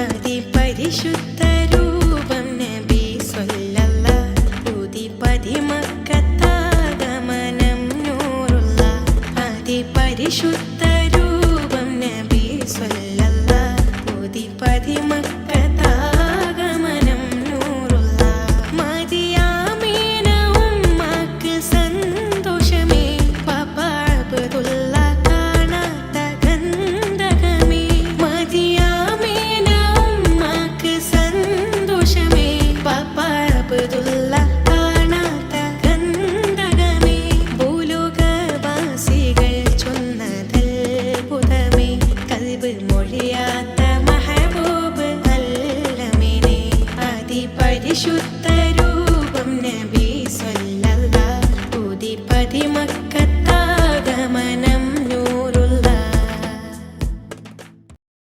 അതിപരിശുദ്ധ രൂപം നബി സ്വല്ലല്ലാഹ് ഉദിപതി മക്കത്താഗമനം നൂറുള്ള അതിപരിശുദ്ധ രൂപം നബി സ്വല്ലല്ലാഹ് ഉദിപതി മക്കത്താഗമനം നൂറുള്ള മദിയാമീന ഉമ്മക്ക് സന്തോഷമേ പാപ്പ അബ്ദുള്ള കാണാത്ത ഗന്ധകമേ മദിയാമീന ഉമ്മക്ക് സന്തോഷമേ പാപ്പ അബ്ദുള്ള കാണാത്ത ഗന്ധകമേ ഭൂലോകവാസികൾ ചൊന്നതത്ഭുതമേ കൽബ് മൊഴിയാത്ത മഹബൂബ് അല്ലമീനെ അതിപരിശുദ്ധ